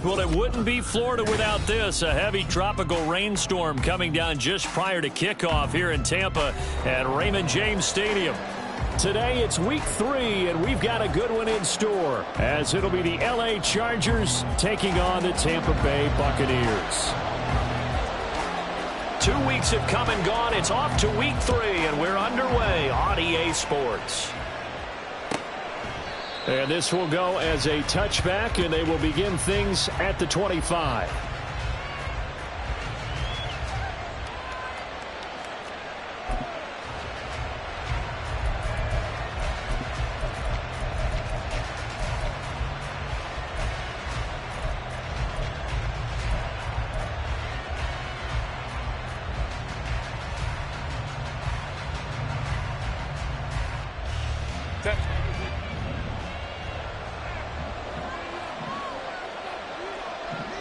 Well, it wouldn't be Florida without this. A heavy tropical rainstorm coming down just prior to kickoff here in Tampa at Raymond James Stadium. Today it's week 3, and we've got a good one in store, as it'll be the L.A. Chargers taking on the Tampa Bay Buccaneers. 2 weeks have come and gone. It's off to week 3, and we're underway on EA Sports. And this will go as a touchback, and they will begin things at the 25.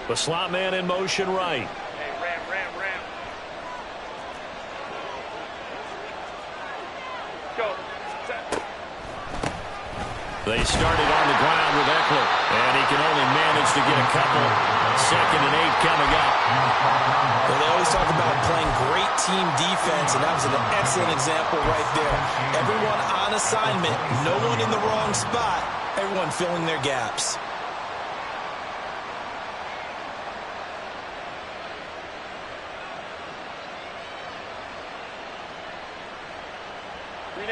The slot man in motion right. Hey, ram. Go. Set. They started on the ground with Eckler, and he can only manage to get a couple. 2nd and 8 coming up. Well, they always talk about playing great team defense, and that was an excellent example right there. Everyone on assignment, no one in the wrong spot, everyone filling their gaps.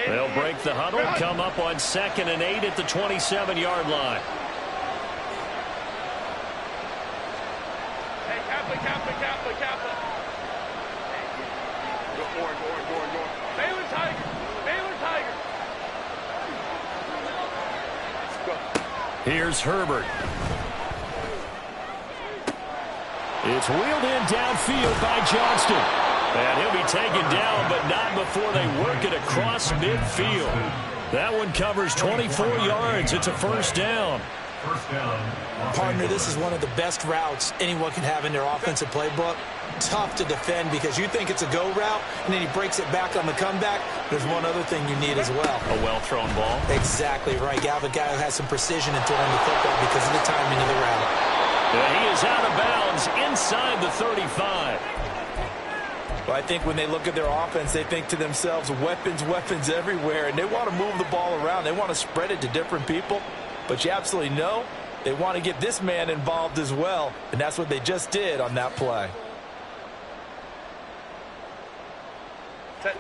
They'll break the huddle, come up on 2nd and 8 at the 27-yard line. Hey, Kappa. Go forward. Baylor Tiger. Go. Here's Herbert. It's wheeled in downfield by Johnston. And he'll be taken down, but not before they work it across midfield. That one covers 24 yards. It's a first down. Partner, this is one of the best routes anyone can have in their offensive playbook. Tough to defend because you think it's a go route, and then he breaks it back on the comeback. There's one other thing you need as well. A well-thrown ball. Exactly right. You have a guy who has some precision in throwing the football because of the timing of the route. And he is out of bounds inside the 35. Well, I think when they look at their offense, they think to themselves, weapons everywhere, and they want to move the ball around. They want to spread it to different people, but you absolutely know they want to get this man involved as well, and that's what they just did on that play.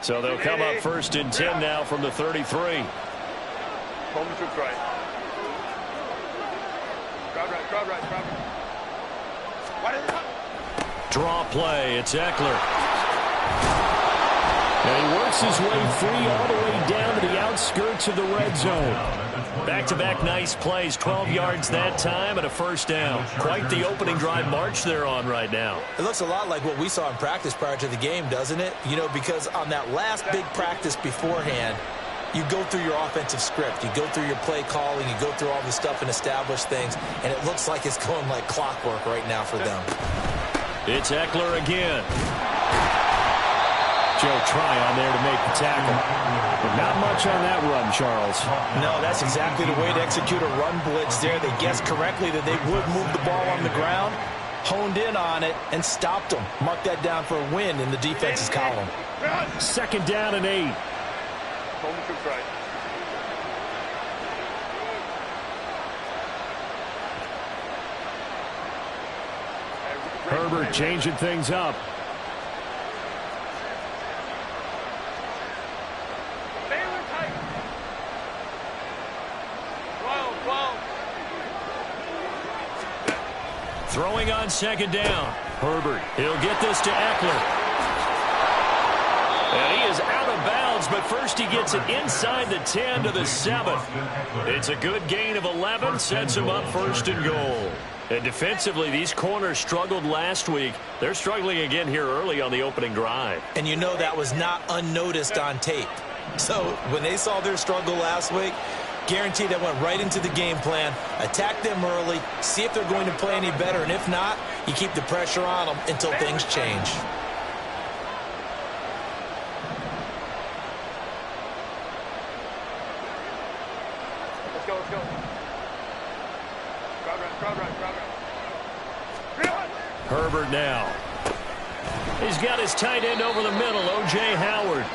So they'll come up 1st and 10 now from the 33. Home to right. Crowd right. Draw play. It's Eckler. And he works his way free all the way down to the outskirts of the red zone. Back-to-back nice plays, 12 yards that time and a first down. Quite the opening drive march they're on right now. It looks a lot like what we saw in practice prior to the game, doesn't it? You know, because on that last big practice beforehand, you go through your offensive script. You go through your play calling. You go through all the stuff and establish things. And it looks like it's going like clockwork right now for them. It's Eckler again. Joe Tryon there to make the tackle. But not much on that run, Charles. No, that's exactly the way to execute a run blitz there. They guessed correctly that they would move the ball on the ground, honed in on it, and stopped them. Mark that down for a win in the defense's column. 2nd down and 8. Home to right. Herbert changing things up. Baylor Tiger. 12. Throwing on 2nd down. Herbert, he'll get this to Eckler. And he is out of bounds, but first he gets it inside the 10 to the 7. It's a good gain of 11, sets him up 1st and goal. And defensively, these corners struggled last week. They're struggling again here early on the opening drive. And you know that was not unnoticed on tape. So when they saw their struggle last week, guaranteed that went right into the game plan. Attack them early, see if they're going to play any better, and if not, you keep the pressure on them until things change. Let's go. Crowd right. Herbert now. He's got his tight end over the middle, O.J. Howard.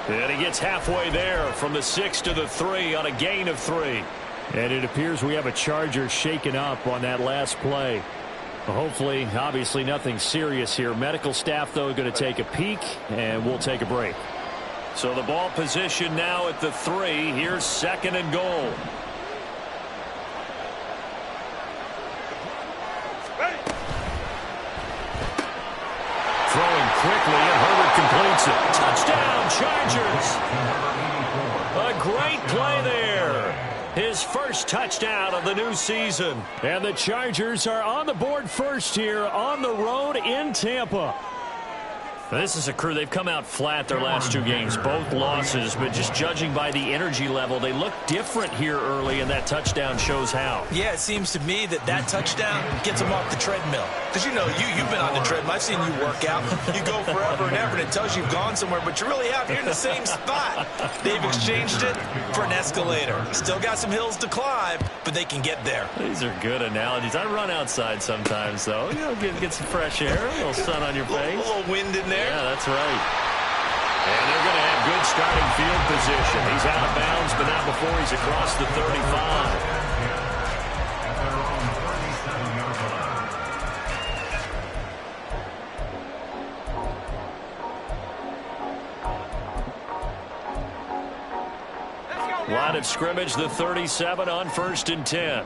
And he gets halfway there from the 6 to the 3 on a gain of 3. And it appears we have a Charger shaken up on that last play. Hopefully, obviously nothing serious here. Medical staff, though, going to take a peek, and we'll take a break. So the ball position now at the 3. Here's 2nd and goal. Throwing quickly, and Herbert completes it. Touchdown, Chargers. A great play there. His first touchdown of the new season. And the Chargers are on the board first here on the road in Tampa. This is a crew. They've come out flat their last 2 games, both losses, but just judging by the energy level, they look different here early, and that touchdown shows how. Yeah, it seems to me that touchdown gets them off the treadmill. Because, you know, you've been on the treadmill. I've seen you work out. You go forever and ever, and it tells you you've gone somewhere, but you're really out here in the same spot. They've exchanged it for an escalator. Still got some hills to climb, but they can get there. These are good analogies. I run outside sometimes, though. You know, get some fresh air, a little sun on your face. A little wind in there. Yeah, that's right. And they're going to have good starting field position. He's out of bounds, but not before he's across the 35. Line of scrimmage, the 37 on 1st and 10.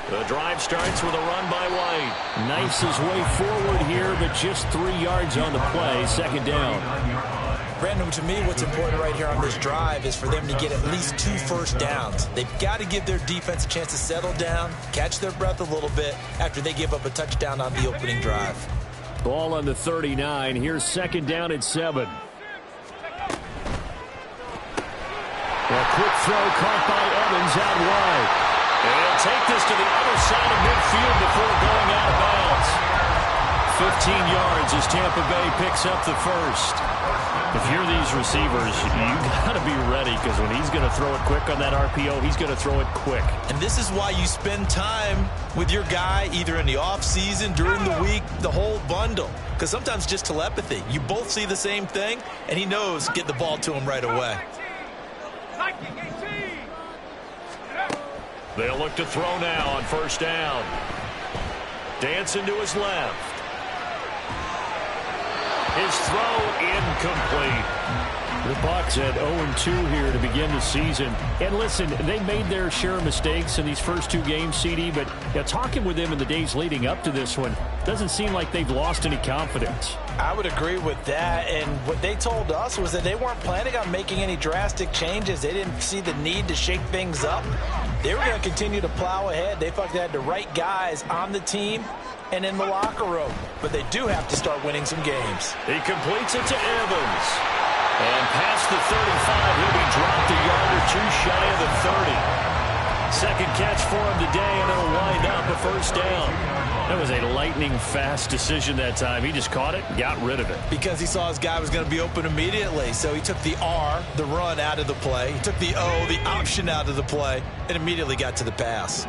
The drive starts with a run by White. Knifes his way forward here, but just 3 yards on the play. 2nd down. Brandon, to me, what's important right here on this drive is for them to get at least 2 first downs. They've got to give their defense a chance to settle down, catch their breath a little bit after they give up a touchdown on the opening drive. Ball on the 39. Here's 2nd down and 7. A quick throw caught by Evans out wide. And he'll take this to the other side of midfield before going out of bounds. 15 yards as Tampa Bay picks up the first. If you're these receivers, you got to be ready, because when he's going to throw it quick on that RPO, he's going to throw it quick. And this is why you spend time with your guy either in the offseason, during the week, the whole bundle. Because sometimes just telepathy. You both see the same thing, and he knows get the ball to him right away. They'll look to throw now on 1st down. Dancing to his left. His throw incomplete. The Bucs at 0-2 here to begin the season. And listen, they made their share of mistakes in these first 2 games, CD, but talking with them in the days leading up to this one, doesn't seem like they've lost any confidence. I would agree with that, and what they told us was that they weren't planning on making any drastic changes. They didn't see the need to shake things up. They were going to continue to plow ahead. They felt they had the right guys on the team and in the locker room, but they do have to start winning some games. He completes it to Evans. And past the 35, he'll be dropped a yard or 2 shy of the 30. Second catch for him today, and it'll wind up a 1st down. That was a lightning-fast decision that time. He just caught it and got rid of it. Because he saw his guy was going to be open immediately, so he took the R, the run, out of the play. He took the O, the option, out of the play, and immediately got to the pass.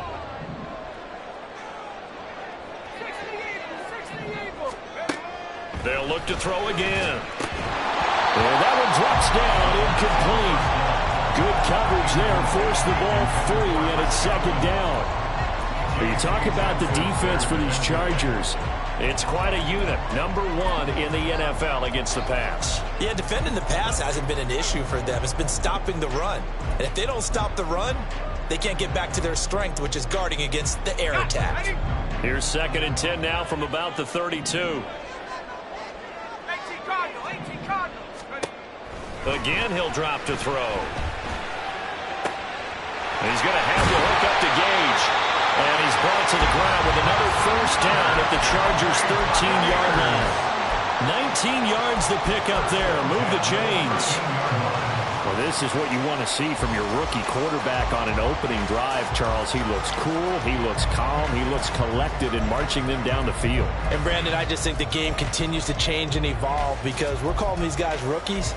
They'll look to throw again. And that one drops down, incomplete. Good coverage there, forced the ball free, and it's 2nd down. But you talk about the defense for these Chargers. It's quite a unit, number 1 in the NFL against the pass. Yeah, defending the pass hasn't been an issue for them. It's been stopping the run. And if they don't stop the run, they can't get back to their strength, which is guarding against the air attack. Here's 2nd and 10 now from about the 32. Again, he'll drop to throw. He's going to have to hook up to Gage. And he's brought to the ground with another 1st down at the Chargers' 13-yard line. 19 yards the pickup there. Move the chains. Well, this is what you want to see from your rookie quarterback on an opening drive, Charles. He looks cool. He looks calm. He looks collected in marching them down the field. And, Brandon, I just think the game continues to change and evolve because we're calling these guys rookies.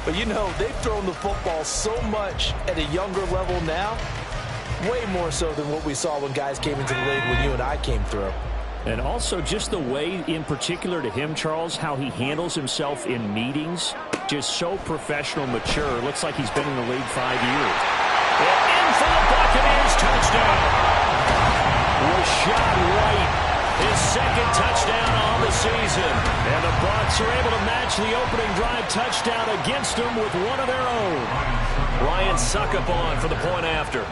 But, you know, they've thrown the football so much at a younger level now way more so than what we saw when guys came into the league when you and I came through. And also just the way, in particular to him, Charles, how he handles himself in meetings. Just so professional, mature. Looks like he's been in the league 5 years. And in for the Buccaneers touchdown. Rashad White, his second touchdown on the season. And the Bucs are able to match the opening drive touchdown against them with one of their own. Ryan Suckup on for the point after.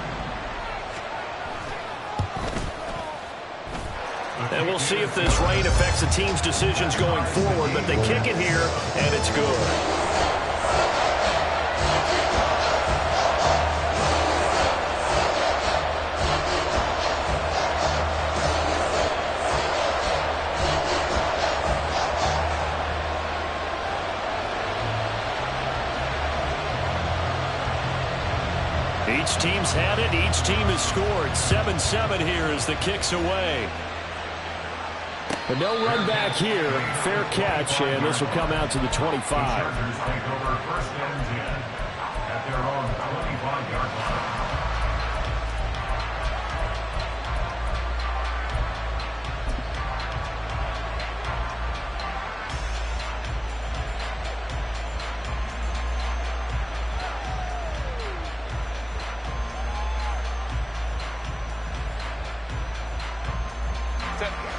And we'll see if this rain affects the team's decisions going forward, but they kick it here, and it's good. Each team's had it. Each team has scored. 7-7 here as the kick's away. But no run back here. Fair catch, and this will come out to the 25. Chargers take over first and 10 at their own 25-yard line.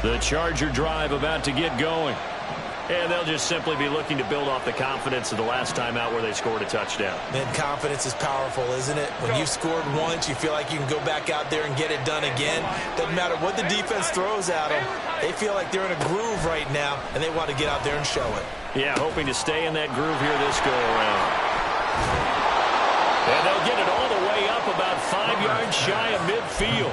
The Charger drive about to get going. And they'll just simply be looking to build off the confidence of the last time out where they scored a touchdown. Man, confidence is powerful, isn't it? When you scored once, you feel like you can go back out there and get it done again. Doesn't matter what the defense throws at them. They feel like they're in a groove right now, and they want to get out there and show it. Yeah, hoping to stay in that groove here this go-around. And they'll get it all the way up about 5 yards shy of midfield.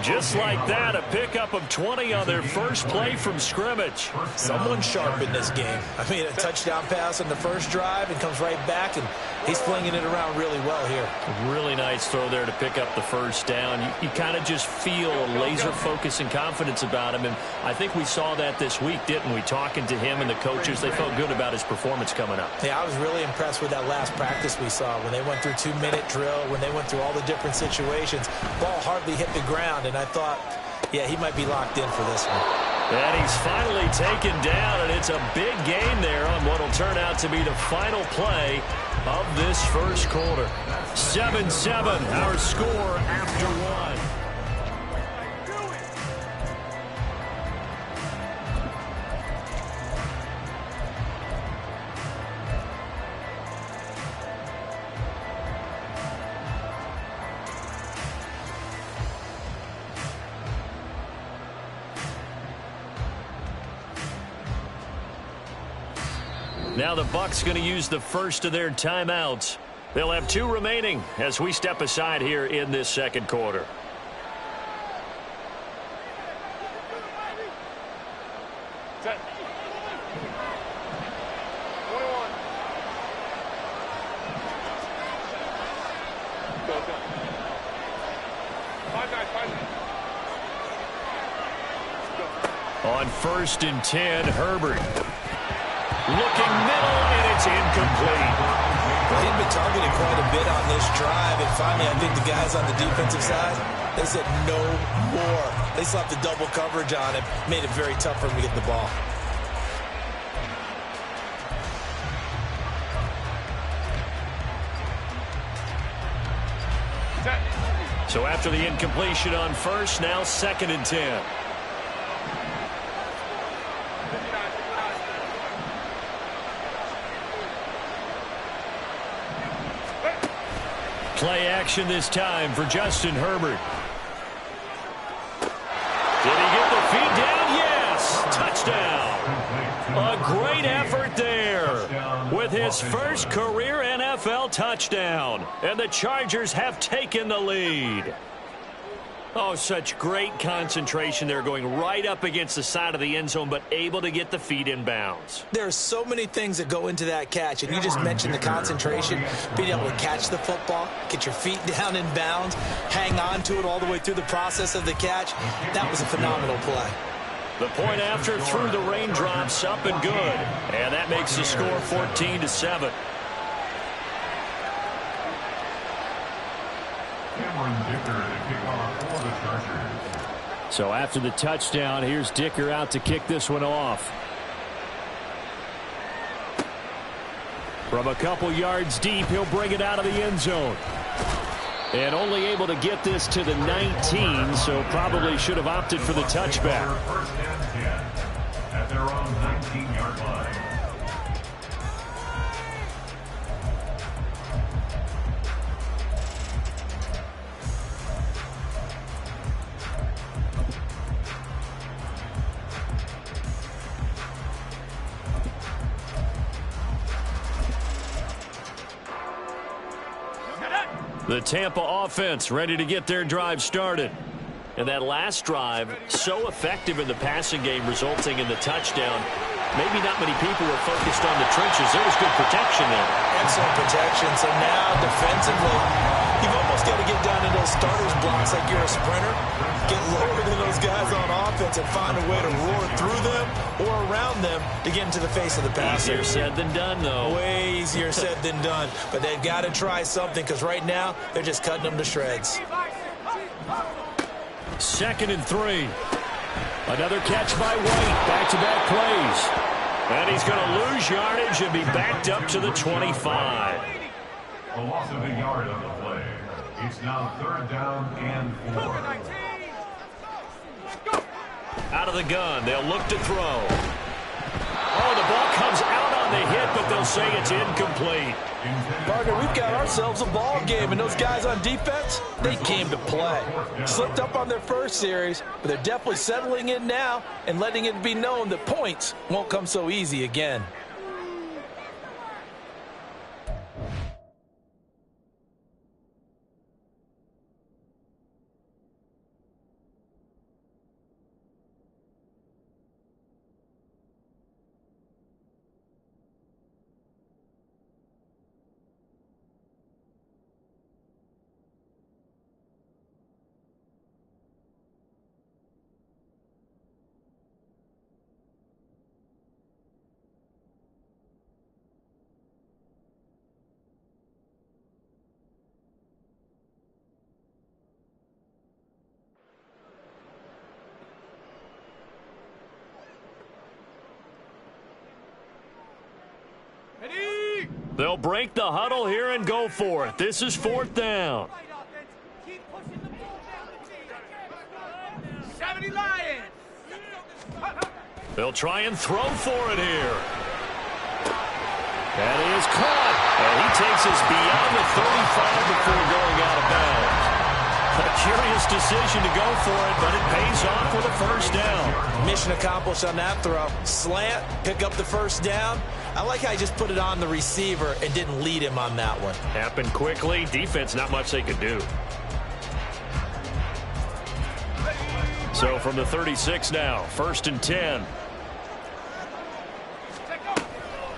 Just like that, a pickup of 20 on their first play from scrimmage. Someone's sharp in this game. I mean, a touchdown pass on the first drive and comes right back, and he's flinging it around really well here. Really nice throw there to pick up the first down. You kind of just feel a laser focus and confidence about him, and I think we saw that this week, didn't we? Talking to him and the coaches, they felt good about his performance coming up. Yeah, I was really impressed with that last practice we saw when they went through 2-minute drill, when they went through all the different situations. Ball hardly hit the ground, and I thought, yeah, he might be locked in for this one. And he's finally taken down, and it's a big gain there on what will turn out to be the final play of this first quarter. 7-7, our score after one. Now the Bucs going to use the first of their timeouts. They'll have 2 remaining as we step aside here in this second quarter. Set. 21. Go. 5 guys. Go. On 1st and 10, Herbert. Looking middle, and it's incomplete. Well, he'd been targeted quite a bit on this drive, and finally I think the guys on the defensive side, they said no more. They slapped the double coverage on him, made it very tough for him to get the ball. So after the incompletion on 1st, now 2nd and 10. Play action this time for Justin Herbert. Did he get the feet down? Yes! Touchdown! A great effort there with his first career NFL touchdown. And the Chargers have taken the lead. Oh, such great concentration there, going right up against the side of the end zone, but able to get the feet in bounds. There are so many things that go into that catch, and you just mentioned the concentration, being able to catch the football, get your feet down in bounds, hang on to it all the way through the process of the catch. That was a phenomenal play. The point after through the raindrops, up and good. And that makes the score 14-7. So after the touchdown, here's Dicker out to kick this one off. From a couple yards deep, he'll bring it out of the end zone. And only able to get this to the 19, so probably should have opted for the touchback. First and 10 at their own 19-yard line. The Tampa offense ready to get their drive started. And that last drive, so effective in the passing game, resulting in the touchdown. Maybe not many people were focused on the trenches. There was good protection there. Excellent protection. So now, defensively, you've almost got to get down to those starters blocks like you're a sprinter. Get lower than those guys on offense and find a way to roar through them or around them to get into the face of the passer. Easier said than done, though. Way easier said than done. But they've got to try something because right now, they're just cutting them to shreds. 2nd and 3. Another catch by White. Back-to-back plays. And he's going to lose yardage and be backed up to the 25. A loss of a yard on the play. It's now 3rd down and 4. Out of the gun. They'll look to throw. Oh, the ball comes out on the hit, but they'll say it's incomplete. Parker, we've got ourselves a ball game, and those guys on defense, they came to play. Slipped up on their first series, but they're definitely settling in now and letting it be known that points won't come so easy again. They'll break the huddle here and go for it. This is 4th down. 70 Lions. They'll try and throw for it here. And he is caught. And he takes us beyond the 35 before going out of bounds. A curious decision to go for it, but it pays off with a first down. Mission accomplished on that throw. Slant, pick up the first down. I like how he just put it on the receiver and didn't lead him on that one. Happened quickly. Defense, not much they could do. So from the 36 now, 1st and 10.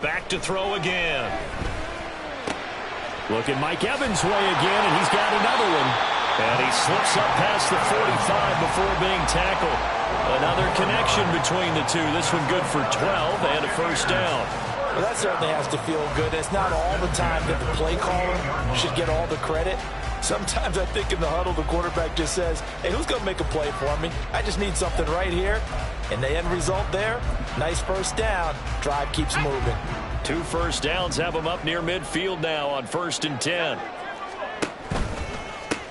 Back to throw again. Looking Mike Evans' way again, and he's got another one. And he slips up past the 45 before being tackled. Another connection between the two. This one good for 12 and a first down. Well, that certainly has to feel good. It's not all the time that the play caller should get all the credit. Sometimes I think in the huddle, the quarterback just says, hey, who's going to make a play for me? I just need something right here. And the end result there, nice first down. Drive keeps moving. 2 first downs have them up near midfield now on 1st and 10.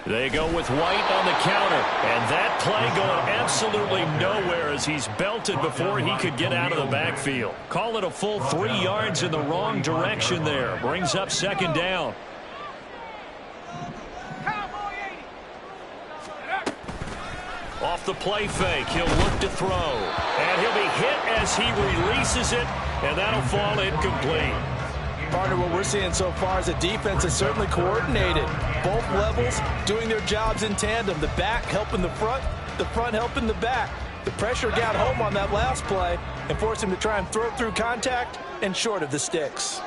They go with White on the counter. And that play going absolutely nowhere as he's belted before he could get out of the backfield. Call it a full 3 yards in the wrong direction there. Brings up 2nd down. Off the play fake, he'll look to throw. And he'll be hit as he releases it, and that'll fall incomplete. Partner, what we're seeing so far is the defense is certainly coordinated. Both levels doing their jobs in tandem. The back helping the front helping the back. The pressure got home on that last play and forced him to try and throw through contact and short of the sticks.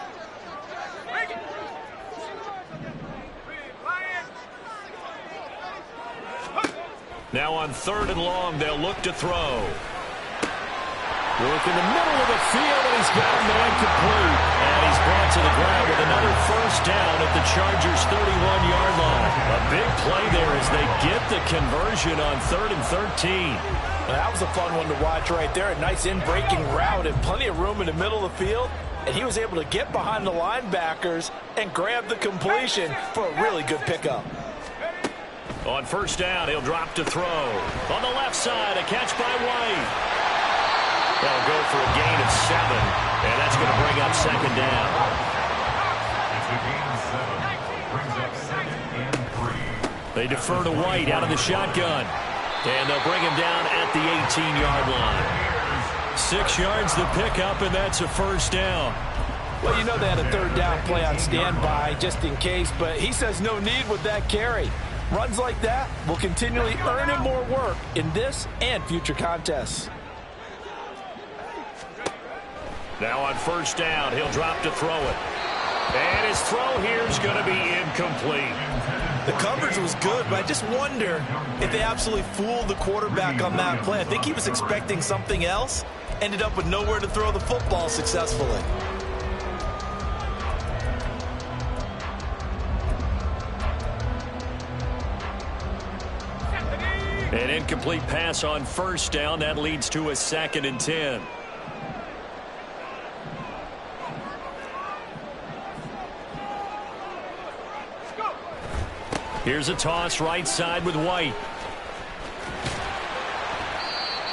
Now on 3rd and long, they'll look to throw. Work in the middle of the field, and he's got a man complete. And he's brought to the ground with another first down at the Chargers' 31-yard line. A big play there as they get the conversion on 3rd and 13. Well, that was a fun one to watch right there. A nice in-breaking route and plenty of room in the middle of the field. And he was able to get behind the linebackers and grab the completion for a really good pickup. On first down, he'll drop to throw. On the left side, a catch by White. They'll go for a gain of 7, and that's going to bring up second down. It's a gain of 7. Brings up 2nd and 3. They defer to White out of the shotgun. And they'll bring him down at the 18-yard line. 6 yards the pickup, and that's a first down. Well, you know they had a 3rd down play on standby just in case, but he says no need with that carry. Runs like that will continually earn him more work in this and future contests. Now on first down, he'll drop to throw it. And his throw here is going to be incomplete. The coverage was good, but I just wonder if they absolutely fooled the quarterback on that play. I think he was expecting something else, ended up with nowhere to throw the football successfully. An incomplete pass on first down. That leads to a 2nd and 10. Here's a toss right side with White.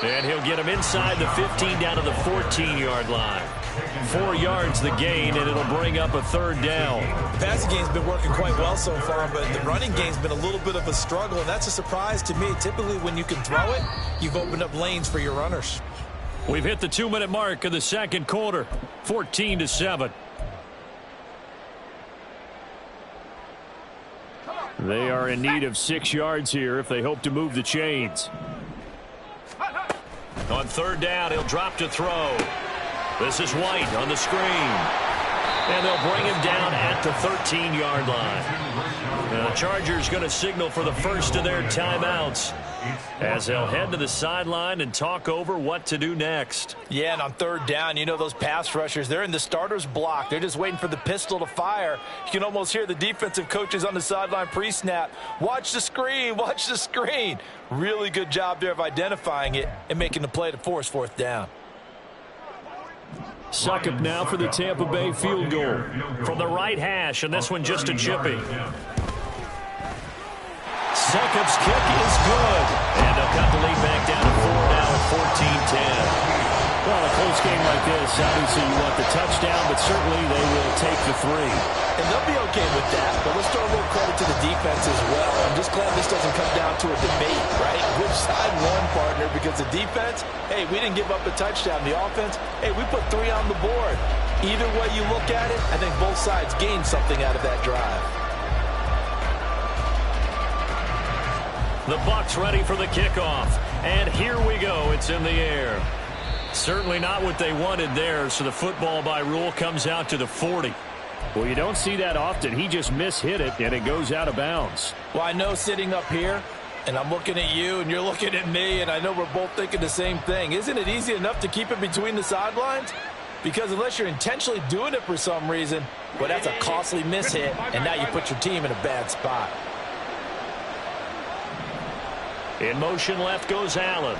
And he'll get him inside the 15 down to the 14-yard line. 4 yards the gain, and it'll bring up a 3rd down. The passing game's been working quite well so far, but the running game's been a little bit of a struggle, and that's a surprise to me. Typically, when you can throw it, you've opened up lanes for your runners. We've hit the 2-minute mark of the second quarter, 14-7. They are in need of 6 yards here if they hope to move the chains. On 3rd down, he'll drop to throw. This is White on the screen. And they'll bring him down at the 13-yard line. Now, the Chargers going to signal for the first of their timeouts as they'll head to the sideline and talk over what to do next. Yeah, and on 3rd down, you know those pass rushers, they're in the starter's block. They're just waiting for the pistol to fire. You can almost hear the defensive coaches on the sideline pre-snap. Watch the screen, watch the screen. Really good job there of identifying it and making the play to force 4th down. Succop now for the Tampa Bay field goal from the right hash, and this one just a chippy. Succop's kick is good, and they'll cut the lead back down to 4 now at 14-10. Well, a close game like this, obviously you want the touchdown, but certainly they will take the 3. And they'll be okay with that, but let's throw a little credit to the defense as well. I'm just glad this doesn't come down to a debate, right? Which side won, partner, because the defense, hey, we didn't give up a touchdown. The offense, hey, we put 3 on the board. Either way you look at it, I think both sides gained something out of that drive. The Bucs ready for the kickoff, and here we go. It's in the air. Certainly not what they wanted there, so the football by rule comes out to the 40. Well, you don't see that often. He just mishit it, and it goes out of bounds. Well, I know sitting up here, and I'm looking at you, and you're looking at me, and I know we're both thinking the same thing. Isn't it easy enough to keep it between the sidelines? Because unless you're intentionally doing it for some reason, well, that's a costly mishit, and now you put your team in a bad spot. In motion left goes Allen.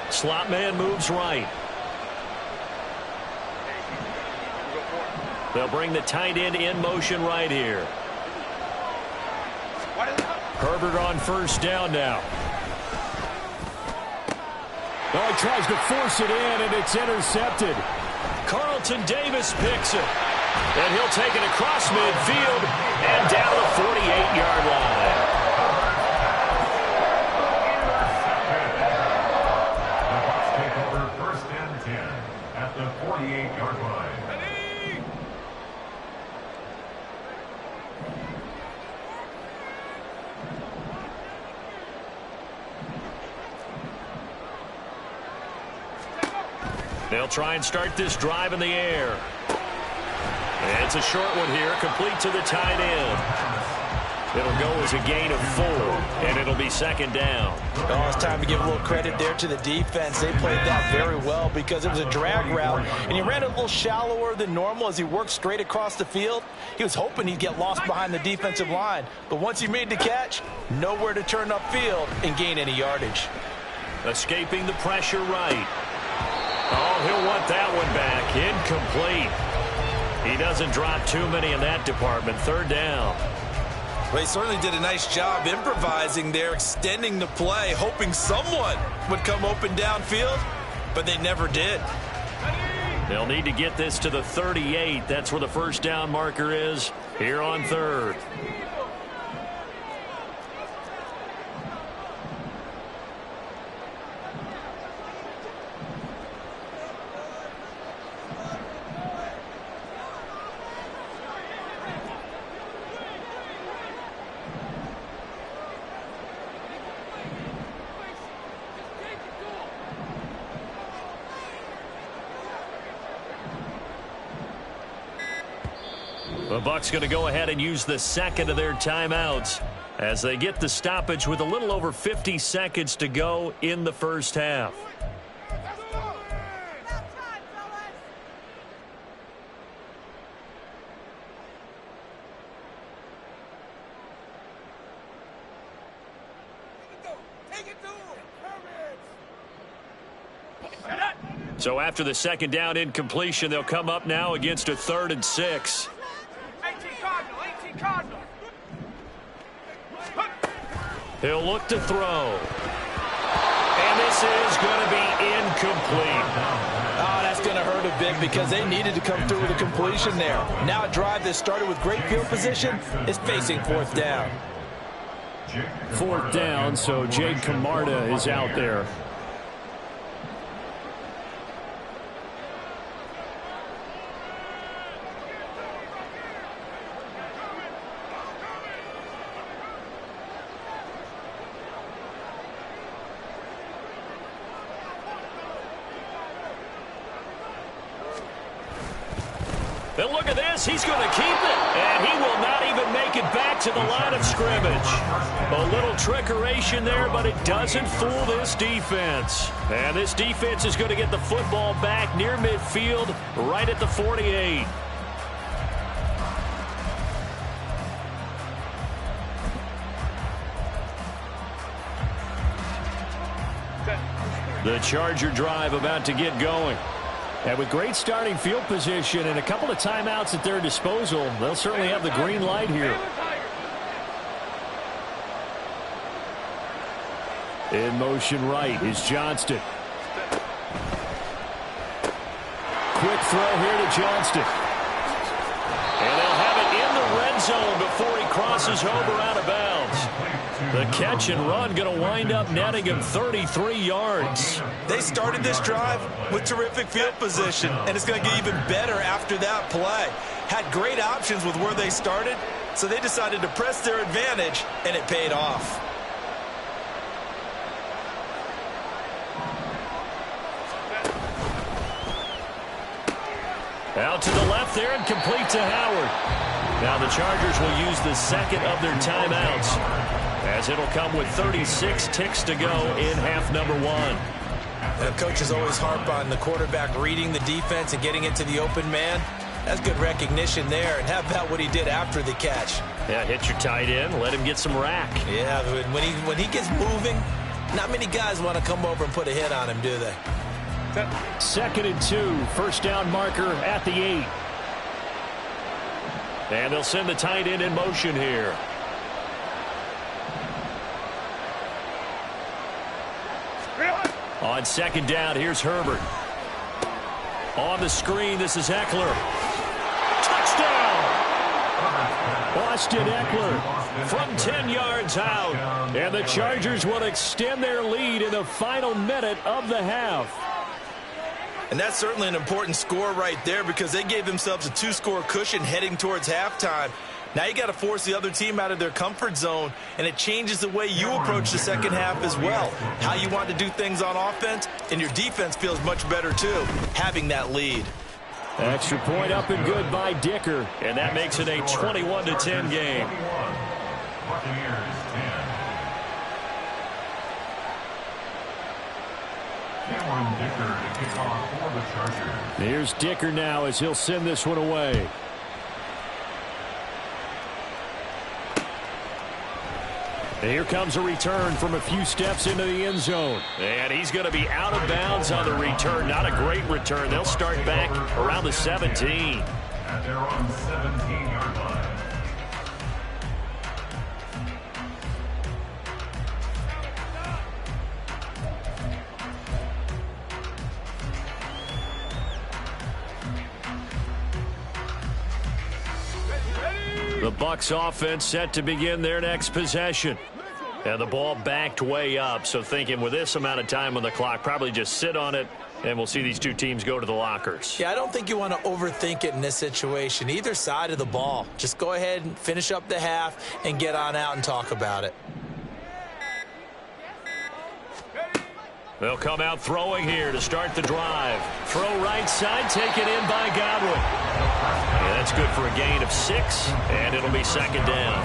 Slot man moves right. They'll bring the tight end in motion right here. Herbert on first down now. Oh, he tries to force it in, and it's intercepted. Carlton Davis picks it. And he'll take it across midfield and down the 48-yard line. First and 10 at the 48-yard line. They'll try and start this drive in the air. And it's a short one here, complete to the tight end. It'll go as a gain of 4, and it'll be second down. Oh, it's time to give a little credit there to the defense. They played that very well because it was a drag route, and he ran it a little shallower than normal as he worked straight across the field. He was hoping he'd get lost behind the defensive line, but once he made the catch, nowhere to turn upfield and gain any yardage. Escaping the pressure right. Oh, he'll want that one back. Incomplete. He doesn't drop too many in that department. Third down. Well, he certainly did a nice job improvising there, extending the play, hoping someone would come open downfield, but they never did. They'll need to get this to the 38. That's where the first down marker is here on third. The Bucs going to go ahead and use the second of their timeouts as they get the stoppage with a little over 50 seconds to go in the first half. So after the second down incompletion, they'll come up now against a 3rd and 6. He'll look to throw. And this is going to be incomplete. Oh, that's going to hurt a bit because they needed to come through with a completion there. Now a drive that started with great field position is facing 4th down. 4th down, so Jake Camarda is out there. And look at this. He's going to keep it. And he will not even make it back to the line of scrimmage. A little trickeration there, but it doesn't fool this defense. And this defense is going to get the football back near midfield, right at the 48. The Charger drive about to get going. And with great starting field position and a couple of timeouts at their disposal, they'll certainly have the green light here. In motion right is Johnston. Quick throw here to Johnston. And they'll have it in the red zone before he crosses over out of bounds. The catch and run going to wind up netting him 33 yards. They started this drive with terrific field position, and it's going to get even better after that play. Had great options with where they started, so they decided to press their advantage, and it paid off. Out to the left there and complete to Howard. Now the Chargers will use the second of their timeouts, as it'll come with 36 ticks to go in half number 1. And coaches always harp on the quarterback reading the defense and getting into the open man. That's good recognition there. And how about what he did after the catch? Yeah, hit your tight end, let him get some rack. Yeah, when he gets moving, not many guys want to come over and put a hit on him, do they? 2nd and 2, first down marker at the 8. And they'll send the tight end in motion here. On 2nd down, here's Herbert. On the screen, this is Eckler. Touchdown! Austin Eckler from 10 yards out. And the Chargers will extend their lead in the final minute of the half. And that's certainly an important score right there because they gave themselves a 2-score cushion heading towards halftime. Now you got to force the other team out of their comfort zone, and it changes the way you approach the second half as well. How you want to do things on offense, and your defense feels much better too, having that lead. Extra point up and good by Dicker, and that makes it a 21-10 game. Buccaneers 10. Cameron Dicker to kick off for the Chargers. Here's Dicker now as he'll send this one away. And here comes a return from a few steps into the end zone. And he's going to be out of bounds on the return. Not a great return. They'll start back around the 17. At their own 17-yard line. The Bucs offense set to begin their next possession. And the ball backed way up, so thinking with this amount of time on the clock, probably just sit on it, and we'll see these two teams go to the lockers. Yeah, I don't think you want to overthink it in this situation. Either side of the ball. Just go ahead and finish up the half and get on out and talk about it. They'll come out throwing here to start the drive. Throw right side, taken in by Godwin. Yeah, that's good for a gain of 6, and it'll be second down.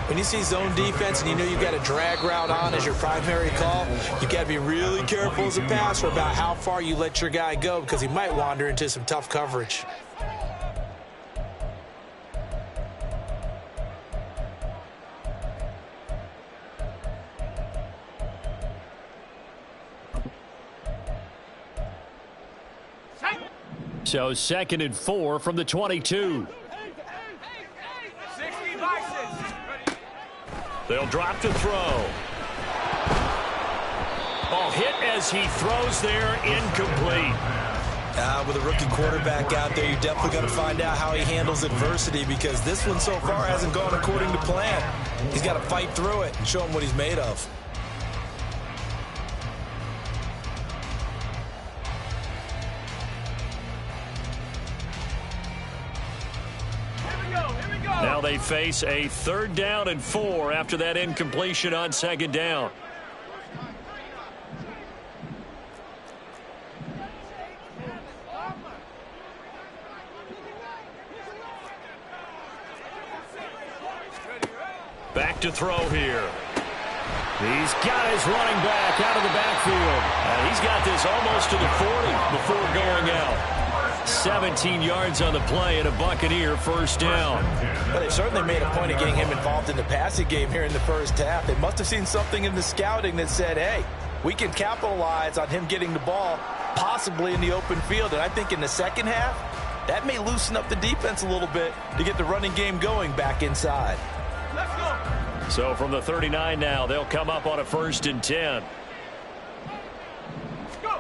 When you see zone defense and you know you've got a drag route on as your primary call, you've got to be really careful as a passer about how far you let your guy go because he might wander into some tough coverage. So 2nd and 4 from the 22. They'll drop to throw. Ball hit as he throws there, incomplete. With a rookie quarterback out there, you're definitely going to find out how he handles adversity because this one so far hasn't gone according to plan. He's got to fight through it and show him what he's made of. Now they face a 3rd down and 4 after that incompletion on 2nd down. Back to throw here. He's got his running back out of the backfield. And he's got this almost to the 40 before going out. 17 yards on the play and a Buccaneer 1st down. But they certainly made a point of getting him involved in the passing game here in the first half. They must have seen something in the scouting that said, hey, we can capitalize on him getting the ball possibly in the open field. And I think in the second half, that may loosen up the defense a little bit to get the running game going back inside. Let's go. So from the 39 now, they'll come up on a 1st and 10. Go.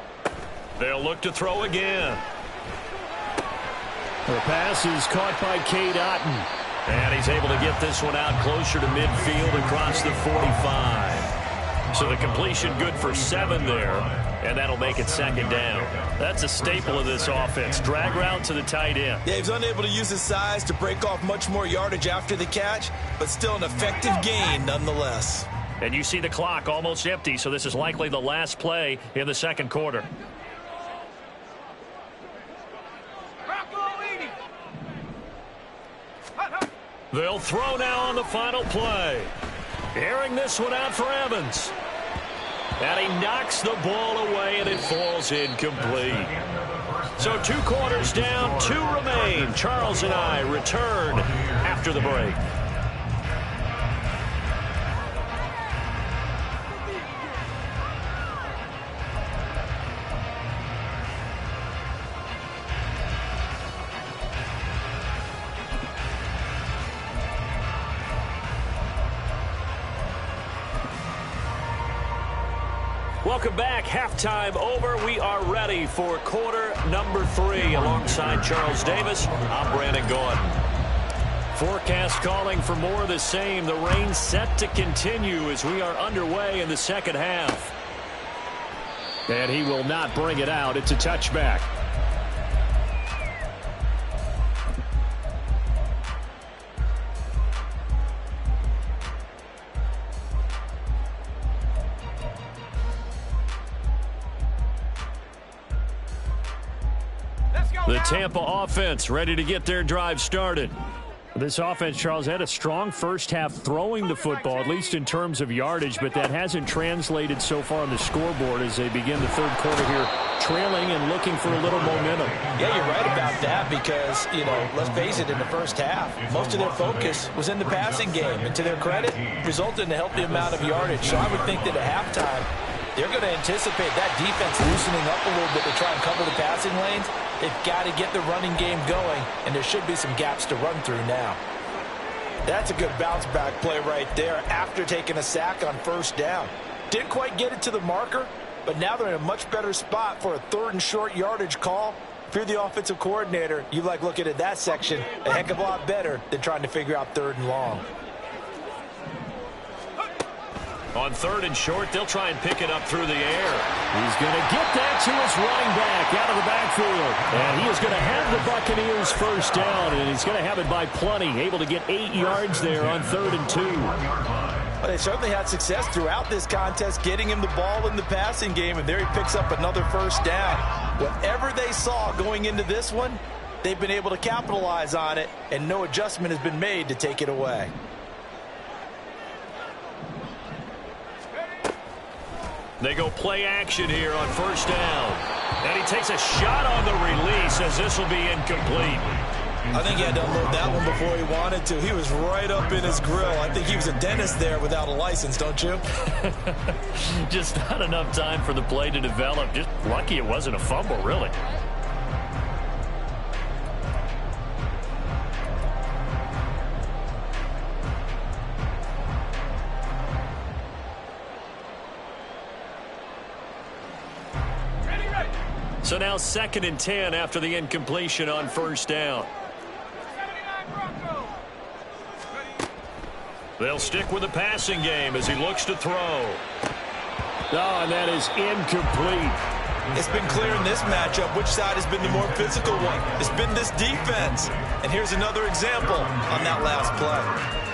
They'll look to throw again. The pass is caught by Cade Otton. And he's able to get this one out closer to midfield across the 45. So the completion good for 7 there. And that'll make it 2nd down. That's a staple of this offense. Drag route to the tight end. Yeah, he's unable to use his size to break off much more yardage after the catch, but still an effective gain nonetheless. And you see the clock almost empty, so this is likely the last play in the 2nd quarter. They'll throw now on the final play. Airing this one out for Evans. And he knocks the ball away, and it falls incomplete. So 2 quarters down, 2 remain. Charles and I return after the break. Welcome back. Halftime over. We are ready for quarter number 3. Alongside Charles Davis, I'm Brandon Gordon. Forecast calling for more of the same. The rain set to continue as we are underway in the second half. And he will not bring it out. It's a touchback. The Tampa offense ready to get their drive started. This offense, Charles, had a strong first half throwing the football, at least in terms of yardage, but that hasn't translated so far on the scoreboard as they begin the third quarter here, trailing and looking for a little momentum. Yeah, you're right about that because, let's face it, in the first half, most of their focus was in the passing game. And to their credit, resulted in a healthy amount of yardage. So I would think that at halftime, they're going to anticipate that defense loosening up a little bit to try and cover the passing lanes. They've got to get the running game going, and there should be some gaps to run through now. That's a good bounce-back play right there after taking a sack on first down. Didn't quite get it to the marker, but now they're in a much better spot for a third and short yardage call. If you're the offensive coordinator, you like looking at that section a heck of a lot better than trying to figure out third and long. On third and short, they'll try and pick it up through the air. He's going to get that to his running back out of the backfield. And he is going to have the Buccaneers first down, and he's going to have it by plenty. Able to get 8 yards there on 3rd and 2. Well, they certainly had success throughout this contest getting him the ball in the passing game, and there he picks up another first down. Whatever they saw going into this one, they've been able to capitalize on it, and no adjustment has been made to take it away. They go play action here on first down. And he takes a shot on the release as this will be incomplete. I think he had to unload that one before he wanted to. He was right up in his grill. I think he was a dentist there without a license, don't you? Just not enough time for the play to develop. Just lucky it wasn't a fumble, really. So now 2nd and 10 after the incompletion on first down. They'll stick with the passing game as he looks to throw. Oh, and that is incomplete. It's been clear in this matchup which side has been the more physical one. It's been this defense. And here's another example on that last play.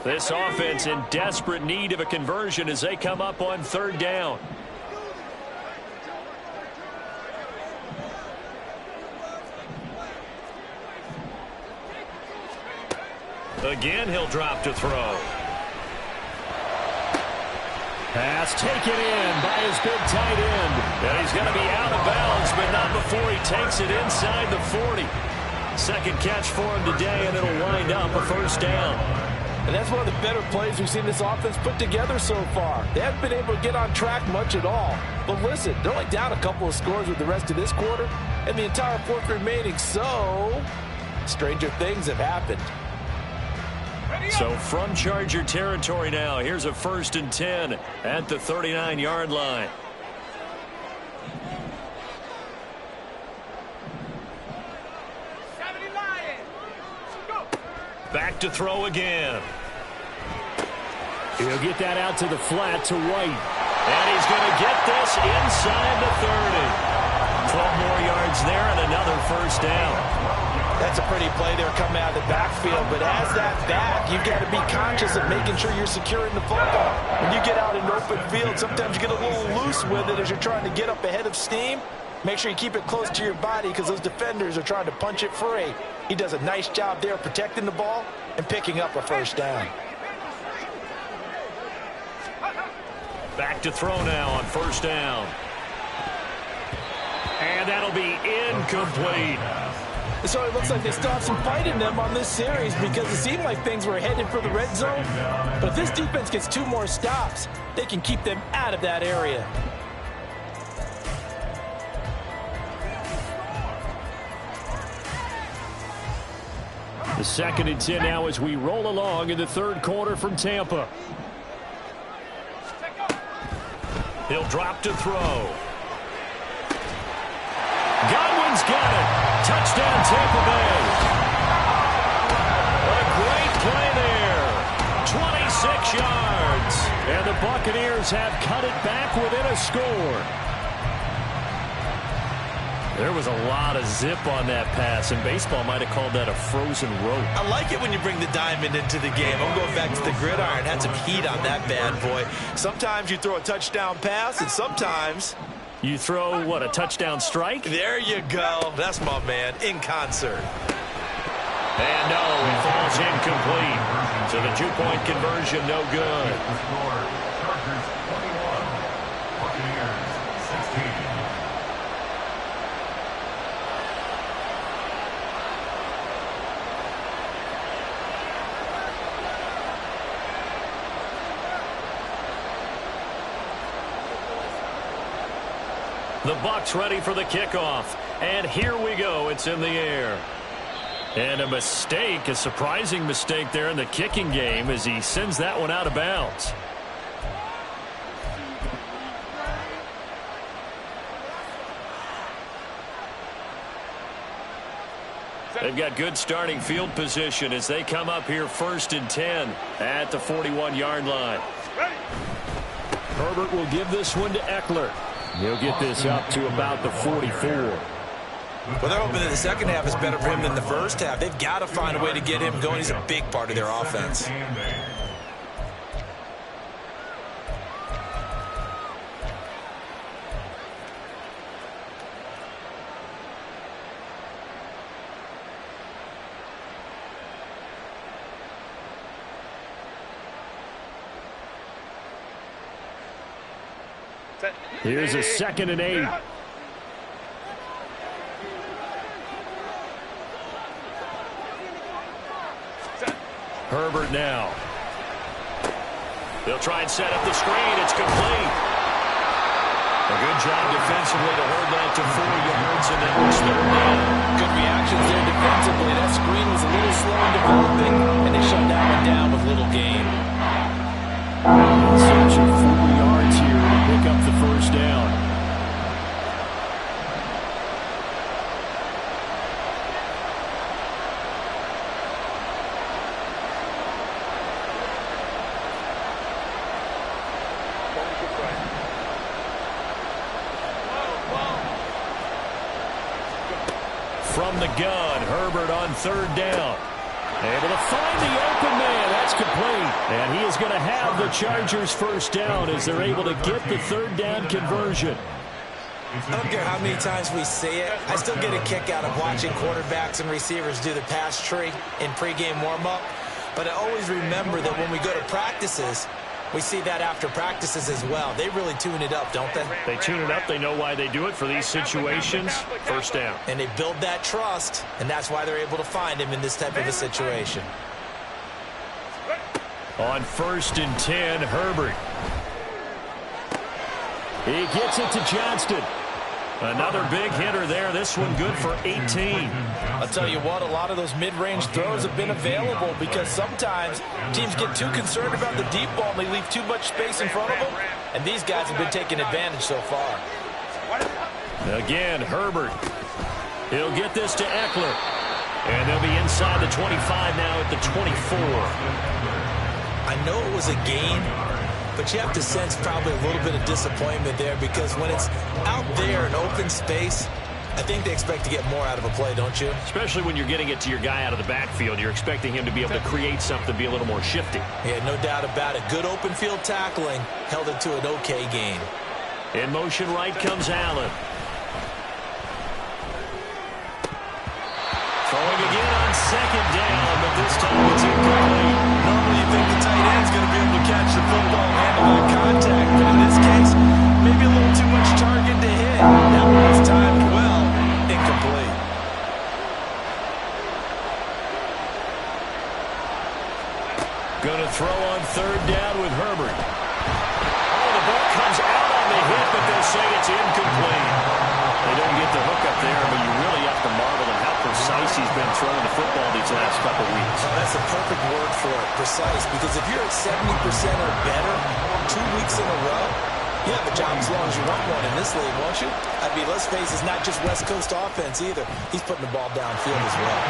This offense in desperate need of a conversion as they come up on 3rd down. Again, he'll drop to throw. Pass taken in by his big tight end. And he's going to be out of bounds, but not before he takes it inside the 40. Second catch for him today, and it'll wind up a first down. And that's one of the better plays we've seen this offense put together so far. They haven't been able to get on track much at all. But listen, they're only down a couple of scores with the rest of this quarter, and the entire fourth remaining. So, stranger things have happened. So from Charger territory now, here's a 1st and 10 at the 39-yard line. Back to throw again. He'll get that out to the flat to White. And he's going to get this inside the 30. 12 more yards there and another first down. That's a pretty play there coming out of the backfield. But as that back, you've got to be conscious of making sure you're securing the football. When you get out in open field, sometimes you get a little loose with it as you're trying to get up ahead of steam. Make sure you keep it close to your body because those defenders are trying to punch it free. He does a nice job there protecting the ball and picking up a first down. Back to throw now on first down. And that'll be incomplete. So it looks like they still have some fight in them on this series because it seemed like things were headed for the red zone. But if this defense gets 2 more stops, they can keep them out of that area. The 2nd and 10 now as we roll along in the third quarter from Tampa. He'll drop to throw. Godwin's got it. Touchdown, Tampa Bay. A great play there. 26 yards. And the Buccaneers have cut it back within a score. There was a lot of zip on that pass, and baseball might have called that a frozen rope. I like it when you bring the diamond into the game. I'm going back to the gridiron. Had some heat on that bad boy. Sometimes you throw a touchdown pass, and sometimes you throw, what, a touchdown strike? There you go. That's my man, in concert. And no, it falls incomplete. So the two-point conversion, no good. Chargers 21, Buccaneers 16. The Bucs ready for the kickoff. And here we go. It's in the air. And a mistake, a surprising mistake there in the kicking game as he sends that one out of bounds. They've got good starting field position as they come up here 1st and 10 at the 41-yard line. Herbert will give this one to Eckler. He'll get this up to about the 44. Well, they're hoping that the second half is better for him than the first half. They've got to find a way to get him going. He's a big part of their offense. Here's a 2nd and 8. Herbert now. They'll try and set up the screen. It's complete. A good job defensively to hold that to 4 yards, and that was 3rd down. Good reactions there defensively. That screen was a little slow in developing, and they shut that one down with little gain. Searching 4 yards here to pick up the 1st down. From the gun, Herbert on 3rd down. Able to find the open man. That's complete. And he is going to have the Chargers 1st down as they're able to get the 3rd down conversion. I don't care how many times we say it. I still get a kick out of watching quarterbacks and receivers do the pass tree in pregame warm-up. But I always remember that when we go to practices, we see that after practices as well. They really tune it up, don't they? They tune it up. They know why they do it for these situations. 1st down. And they build that trust, and that's why they're able to find him in this type of a situation. On 1st and 10, Herbert. He gets it to Johnston. Another big hitter there. This one good for 18. I'll tell you what, a lot of those mid-range throws have been available because sometimes teams get too concerned about the deep ball and they leave too much space in front of them. And these guys have been taking advantage so far. Again, Herbert. He'll get this to Eckler. And they'll be inside the 25 now at the 24. I know it was a gain, but you have to sense probably a little bit of disappointment there because when it's out there in open space, I think they expect to get more out of a play, don't you? Especially when you're getting it to your guy out of the backfield. You're expecting him to be able to create something, be a little more shifty. Yeah, no doubt about it. Good open field tackling held it to an okay gain. In motion right comes Allen. Throwing again on 2nd down, but this time it's incomplete. Normally you think the tight end's going to be able to catch the football and handle that contact, but in this case, maybe a little too much target to hit. That one was timed well. Incomplete. Going to throw on 3rd down with Herbert. Oh, the ball comes out on the hit, but they'll say it's incomplete. They don't get the hook up there, but you really have to marvel at how precise he's been throwing the football these last couple weeks. Oh, that's the perfect word for it, precise, because if you're at 70% or better 2 weeks in a row, you have a job as long as you want one in this league, won't you? I mean, let's face it, it's not just West Coast offense either. He's putting the ball downfield as well.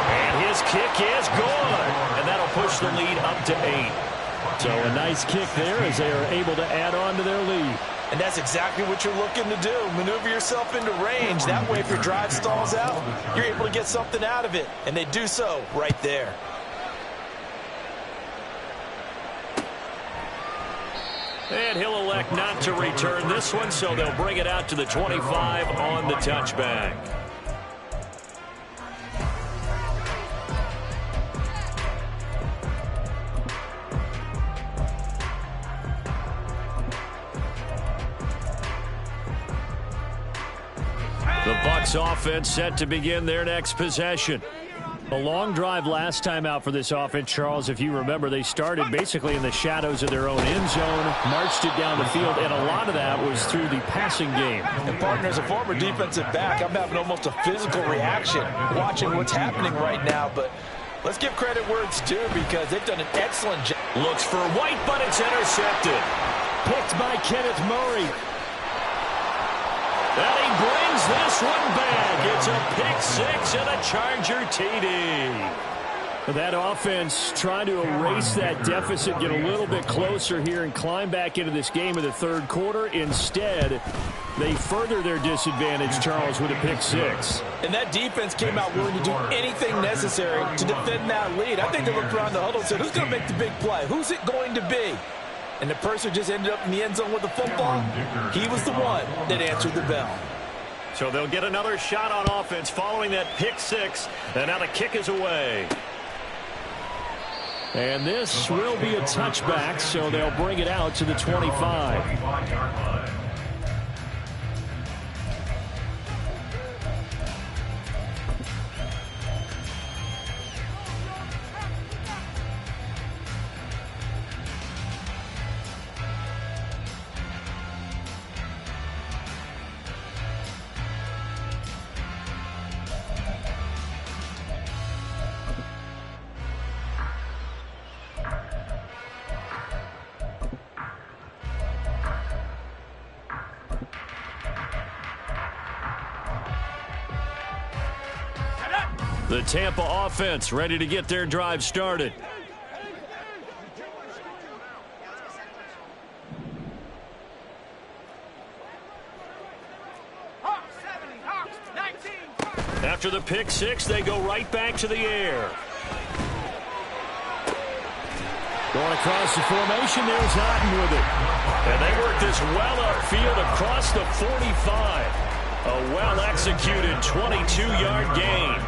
And his kick is good. And that'll push the lead up to 8. So a nice kick there as they are able to add on to their lead. And that's exactly what you're looking to do. Maneuver yourself into range. That way, if your drive stalls out, you're able to get something out of it. And they do so right there. And he'll elect not to return this one, so they'll bring it out to the 25 on the touchback. The Bucs offense set to begin their next possession. A long drive last time out for this offense, Charles. If you remember, they started basically in the shadows of their own end zone, marched it down the field, and a lot of that was through the passing game. And partner, as a former defensive back, I'm having almost a physical reaction watching what's happening right now. But let's give credit where it's due because they've done an excellent job. Looks for White, but it's intercepted. Picked by Kenneth Murray. And he brings this one back. It's a pick six and a Charger TD. That offense trying to erase that deficit, get a little bit closer here and climb back into this game in the third quarter. Instead, they further their disadvantage, Charles, with a pick six. And that defense came out willing to do anything necessary to defend that lead. I think they looked around the huddle and said, who's going to make the big play? Who's it going to be? And the person just ended up in the end zone with the football. He was the one that answered the bell. So they'll get another shot on offense following that pick six. And now the kick is away. And this will be a touchback, so they'll bring it out to the 25. The Tampa offense ready to get their drive started. After the pick six, they go right back to the air. Going across the formation, there's Otten with it. And they work this well upfield across the 45. A well-executed 22-yard gain.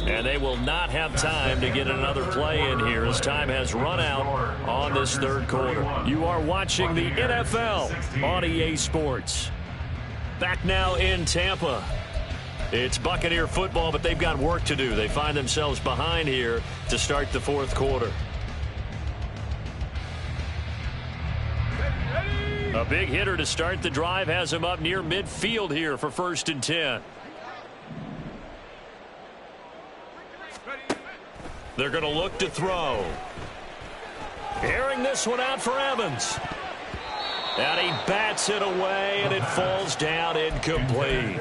And they will not have time to get another play in here as time has run out on this third quarter. You are watching the NFL on EA Sports. Back now in Tampa. It's Buccaneer football, but they've got work to do. They find themselves behind here to start the fourth quarter. A big hitter to start the drive has him up near midfield here for 1st and 10. They're going to look to throw. Airing this one out for Evans. And he bats it away, and it falls down incomplete.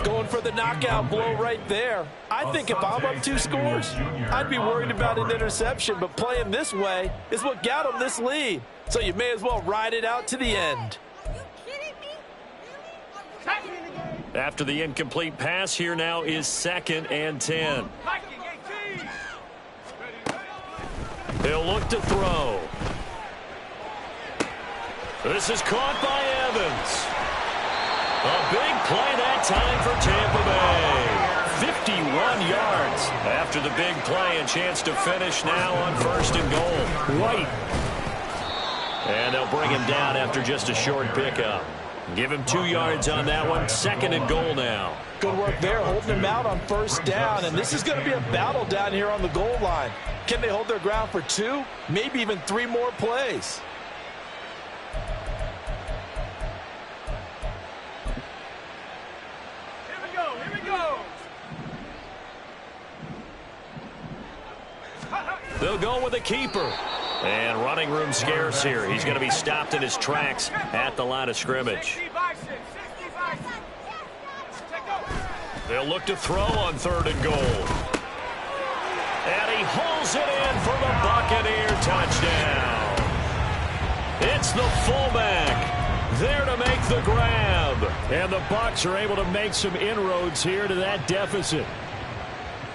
Going for the knockout blow right there. I think if I'm up 2 scores, I'd be worried about an interception, but playing this way is what got him this lead. So you may as well ride it out to the end. Are you kidding me? After the incomplete pass, here now is 2nd and 10. He'll look to throw. This is caught by Evans. A big play that time for Tampa Bay. 51 yards after the big play, and chance to finish now on 1st and goal. White. And they'll bring him down after just a short pickup. Give him 2 yards on that one. 2nd and goal now. Good work there, holding him out on 1st down. And this is going to be a battle down here on the goal line. Can they hold their ground for 2, maybe even 3 more plays? Here we go. They'll go with a keeper. And running room scarce here. He's going to be stopped in his tracks at the line of scrimmage. They'll look to throw on 3rd and goal. And he holds it in for the Buccaneer touchdown. It's the fullback there to make the grab. And the Bucs are able to make some inroads here to that deficit.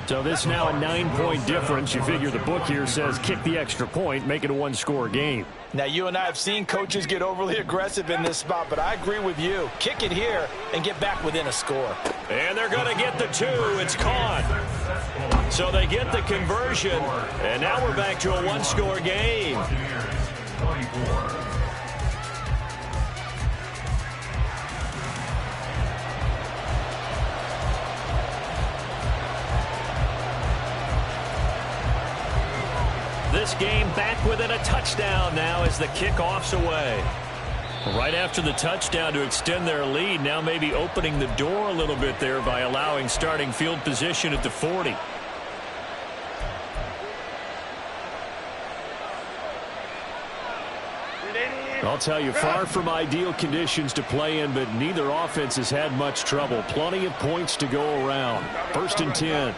So this now a 9-point difference. You figure the book here says kick the extra point, make it a one-score game. Now, you and I have seen coaches get overly aggressive in this spot, but I agree with you. Kick it here and get back within a score. And they're going to get the 2. It's caught. So they get the conversion, and now we're back to a one-score game. This game back within a touchdown now as the kickoff's away. Right after the touchdown to extend their lead, now maybe opening the door a little bit there by allowing starting field position at the 40. I'll tell you, far from ideal conditions to play in, but neither offense has had much trouble. Plenty of points to go around. 1st and 10.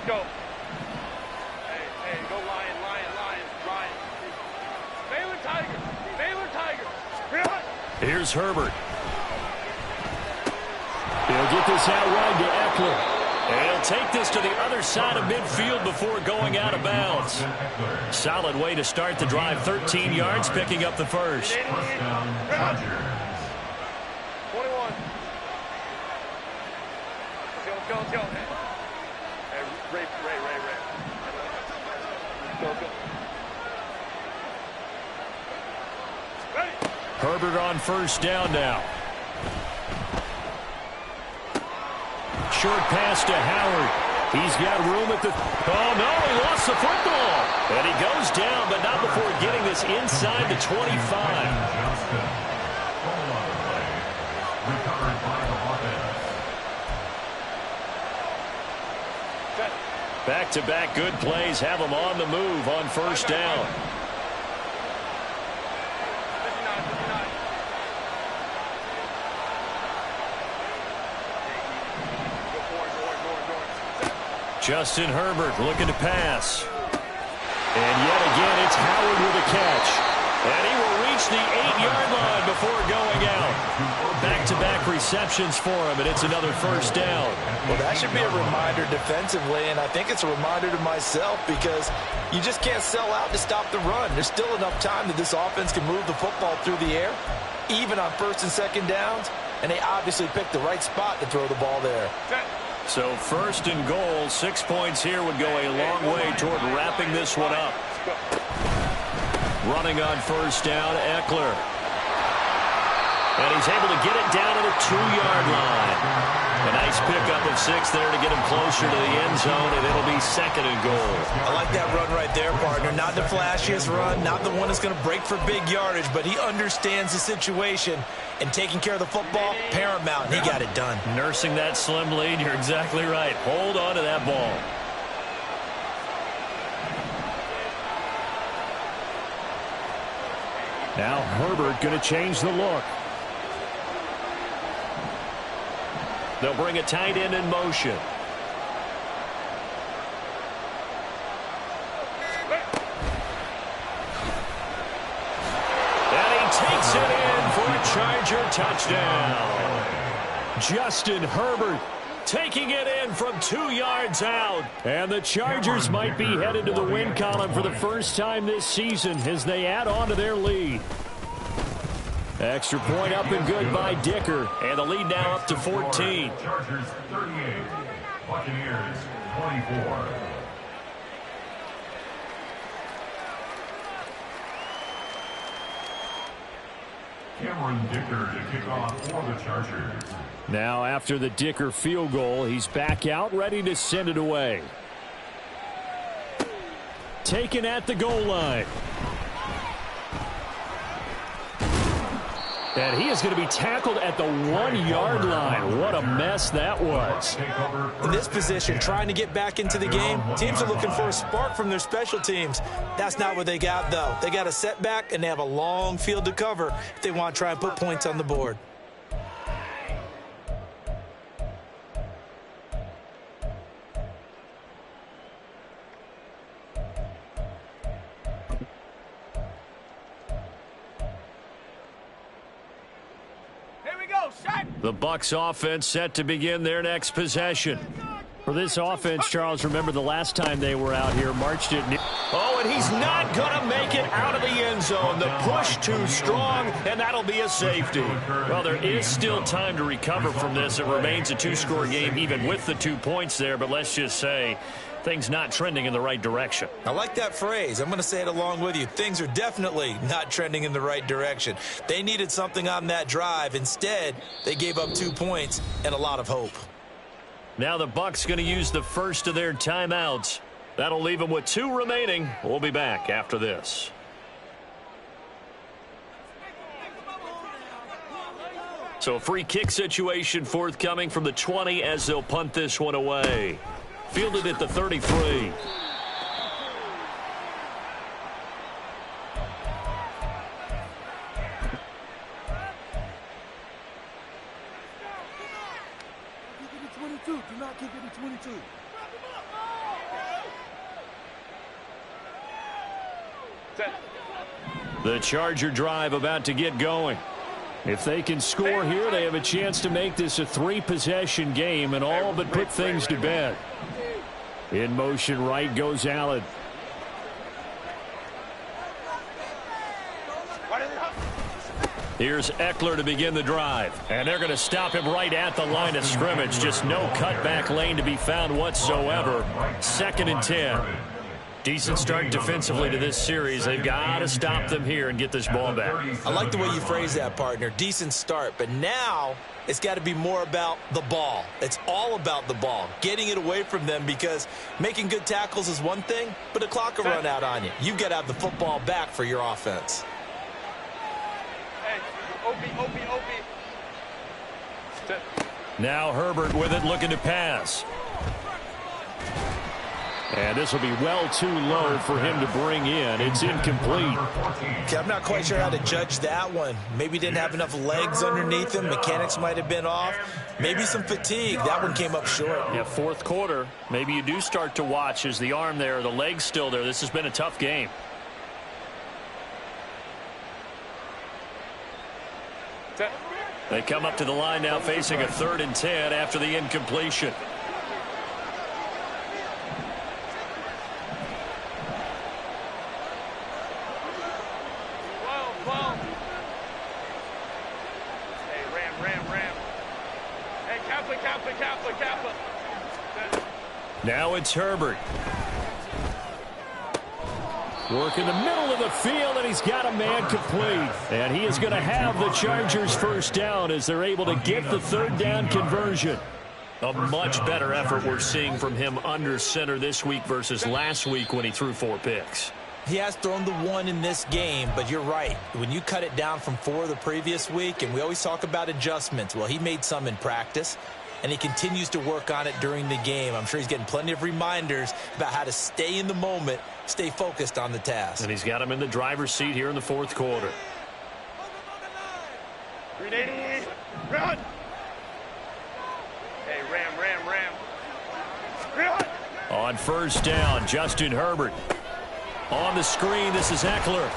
Go. Hey, go Lion. Baylor Tiger. Here's Herbert. He'll get this out wide to Eckler. And he'll take this to the other side of midfield before going out of bounds. Solid way to start the drive. 13 yards, picking up the first. 21. Let's go. Hey, Ray. Go. Ready. Herbert on 1st down now. Short pass to Howard. He's got room at the... Oh, no, he lost the football. And he goes down, but not before getting this inside the 25. Back-to-back good plays have him on the move on 1st down. Justin Herbert looking to pass. And yet again, it's Howard with a catch. And he will reach the 8-yard line before going out. Back-to-back receptions for him, and it's another 1st down. Well, that should be a reminder defensively, and I think it's a reminder to myself because you just can't sell out to stop the run. There's still enough time that this offense can move the football through the air, even on 1st and 2nd downs, and they obviously picked the right spot to throw the ball there. So 1st and goal, 6 points here would go a long way toward wrapping this one up. Running on 1st down, Eckler. And he's able to get it down to the 2-yard line. A nice pickup of 6 there to get him closer to the end zone, and it'll be 2nd and goal. I like that run right there, partner. Not the flashiest run, not the one that's going to break for big yardage, but he understands the situation, and taking care of the football, paramount, and he got it done. Nursing that slim lead, you're exactly right. Hold on to that ball. Now Herbert going to change the look. They'll bring a tight end in motion. And he takes it in for a Charger touchdown. Justin Herbert taking it in from 2 yards out. And the Chargers might be headed to the win column for the first time this season as they add on to their lead. Extra point up and good by Dicker. And the lead now up to 14. Chargers 38, Buccaneers 24. Cameron Dicker to kick off for the Chargers. Now after the Dicker field goal, he's back out ready to send it away. Taken at the goal line. And he is going to be tackled at the 1-yard line. What a mess that was. In this position, trying to get back into the game, teams are looking for a spark from their special teams. That's not what they got, though. They got a setback, and they have a long field to cover if they want to try and put points on the board. The Bucs offense set to begin their next possession. For this offense, Charles, remember the last time they were out here, marched it. Oh, and he's not going to make it out of the end zone. The push too strong, and that'll be a safety. Well, there is still time to recover from this. It remains a two-score game even with the 2 points there, but let's just say things not trending in the right direction. I like that phrase. I'm going to say it along with you. Things are definitely not trending in the right direction. They needed something on that drive. Instead, they gave up 2 points and a lot of hope. Now the Bucs going to use the first of their timeouts. That'll leave them with 2 remaining. We'll be back after this. So a free kick situation forthcoming from the 20 as they'll punt this one away. Fielded at the 33. Do not kick it to 22. Set. The Charger drive about to get going. If they can score here, they have a chance to make this a 3-possession game and all but put things to bed. In motion right goes Allen. Here's Eckler to begin the drive. And they're going to stop him right at the line of scrimmage. Just no cutback lane to be found whatsoever. 2nd and 10. Decent start defensively to this series. They've got to stop them here and get this ball back. I like the way you phrase that, partner. Decent start. But now it's got to be more about the ball. It's all about the ball. Getting it away from them, because making good tackles is one thing, but the clock will run out on you. You've got to have the football back for your offense. OP. Now Herbert with it, looking to pass. And this will be well too low for him to bring in. It's incomplete. Okay, I'm not quite sure how to judge that one. Maybe didn't have enough legs underneath him. Mechanics might have been off. Maybe some fatigue. That one came up short. Yeah, 4th quarter. Maybe you do start to watch as the arm there, the leg's still there. This has been a tough game. Set. They come up to the line now facing a 3rd and 10 after the incompletion. Whoa. Hey, Ram. Hey, Kappa. Set. Now it's Herbert. Work in the middle of the field, and he's got a man complete. And he is going to have the Chargers first down as they're able to get the 3rd down conversion. A much better effort we're seeing from him under center this week versus last week when he threw 4 picks. He has thrown the 1 in this game, but you're right. When you cut it down from 4 the previous week, and we always talk about adjustments, well, he made some in practice, and he continues to work on it during the game. I'm sure he's getting plenty of reminders about how to stay in the moment, stay focused on the task. And he's got him in the driver's seat here in the 4th quarter. 380. Run. Hey, Ram. Run. On 1st down, Justin Herbert. On the screen, this is Eckler.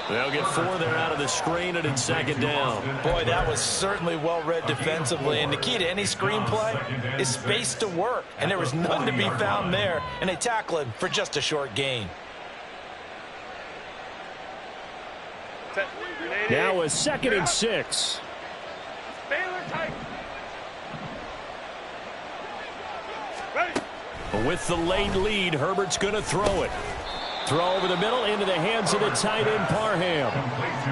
They'll get 4 there out of the screen, and it's 2nd down. Boy, that was certainly well-read defensively. And the key to any screenplay is space to work. And there was none to be found there. And they tackle him for just a short gain. Now a 2nd and 6. Baylor Tigers. Ready. With the late lead, Herbert's going to throw it. Throw over the middle into the hands of the tight end, Parham.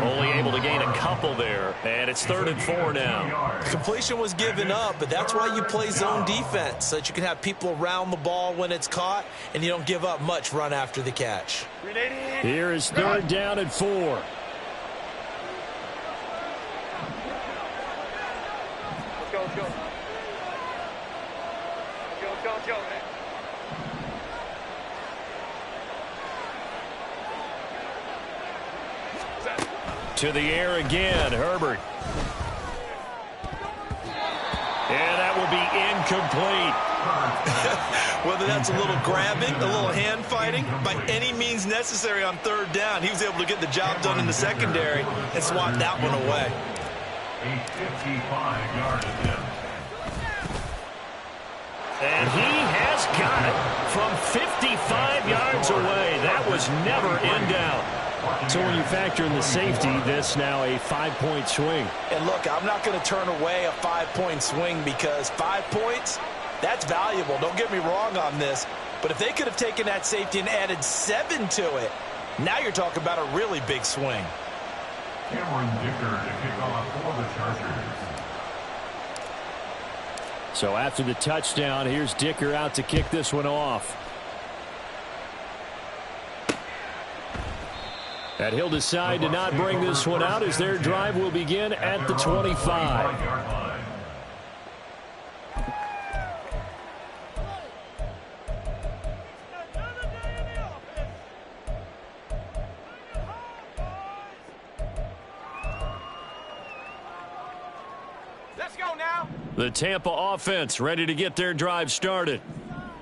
Only able to gain a couple there, and it's 3rd and 4 now. Completion was given up, but that's why you play zone defense, so that you can have people around the ball when it's caught, and you don't give up much run after the catch. 380. Here is 3rd down and 4. Let's go. To the air again, Herbert. And that will be incomplete. Whether that's a little grabbing, a little hand fighting, by any means necessary on 3rd down, he was able to get the job done in the secondary and swat that one away. A 55-yard attempt. And he has got it from 55 yards away. That was never in doubt. So when you factor in the safety, this now a 5-point swing. And look, I'm not going to turn away a 5-point swing because 5 points, that's valuable. Don't get me wrong on this. But if they could have taken that safety and added 7 to it, now you're talking about a really big swing. Cameron Dicker to kick off for the Chargers. So after the touchdown, here's Dicker out to kick this one off. And he'll decide to not bring this one out as their drive will begin at the 25. Let's go now. The Tampa offense ready to get their drive started.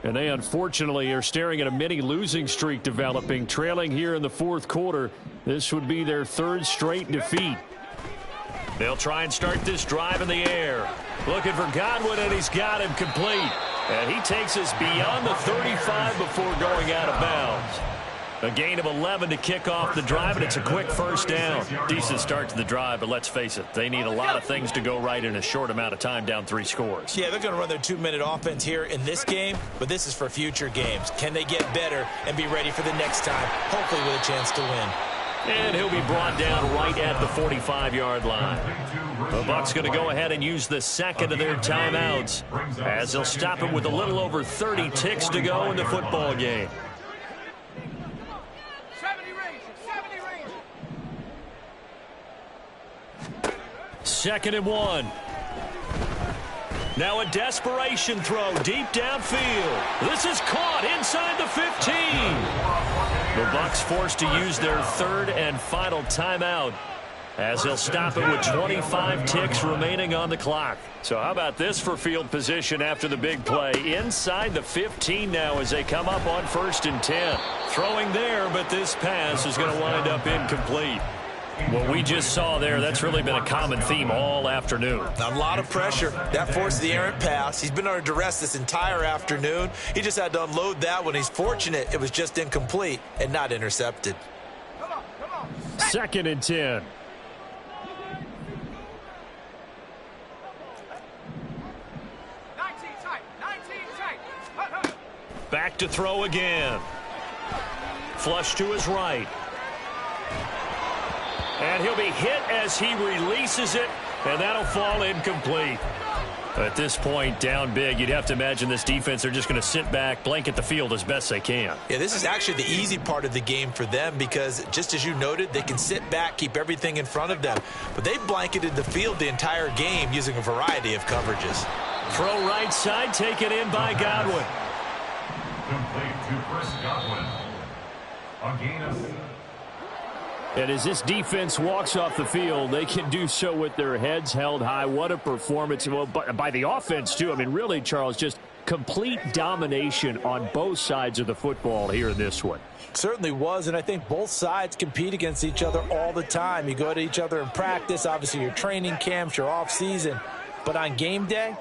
And they unfortunately are staring at a mini losing streak developing, trailing here in the fourth quarter. This would be their 3rd straight defeat. They'll try and start this drive in the air. Looking for Godwin, and he's got him complete. And he takes us beyond the 35 before going out of bounds. A gain of 11 to kick off the drive, and it's a quick first down. Decent start to the drive, but let's face it, they need a lot of things to go right in a short amount of time, down 3 scores. Yeah, they're going to run their 2-minute offense here in this game, but this is for future games. Can they get better and be ready for the next time, hopefully with a chance to win? And he'll be brought down right at the 45-yard line. The Bucs going to go ahead and use the second of their timeouts as they'll stop him with a little over 30 ticks to go in the football game. 2nd and 1. Now a desperation throw deep downfield. This is caught inside the 15. The Bucs forced to use their 3rd and final timeout as they'll stop it with 25 ticks remaining on the clock. So how about this for field position after the big play? Inside the 15 now as they come up on 1st and 10. Throwing there, but this pass is going to wind up incomplete. What we just saw there, that's really been a common theme all afternoon. A lot of pressure. That forced the errant pass. He's been under duress this entire afternoon. He just had to unload that one. He's fortunate it was just incomplete and not intercepted. 2nd and 10. Back to throw again. Flush to his right. And he'll be hit as he releases it, and that'll fall incomplete. At this point, down big, you'd have to imagine this defense, they're just going to sit back, blanket the field as best they can. Yeah, this is actually the easy part of the game for them because, just as you noted, they can sit back, keep everything in front of them. But they've blanketed the field the entire game using a variety of coverages. Throw right side, taken in by Godwin. Complete to Chris Godwin. A gain of... And as this defense walks off the field, they can do so with their heads held high. What a performance. Well, by the offense, too. I mean, really, Charles, just complete domination on both sides of the football here in this one. Certainly was, and I think both sides compete against each other all the time. You go to each other in practice, obviously your training camps, your off season. But on game day,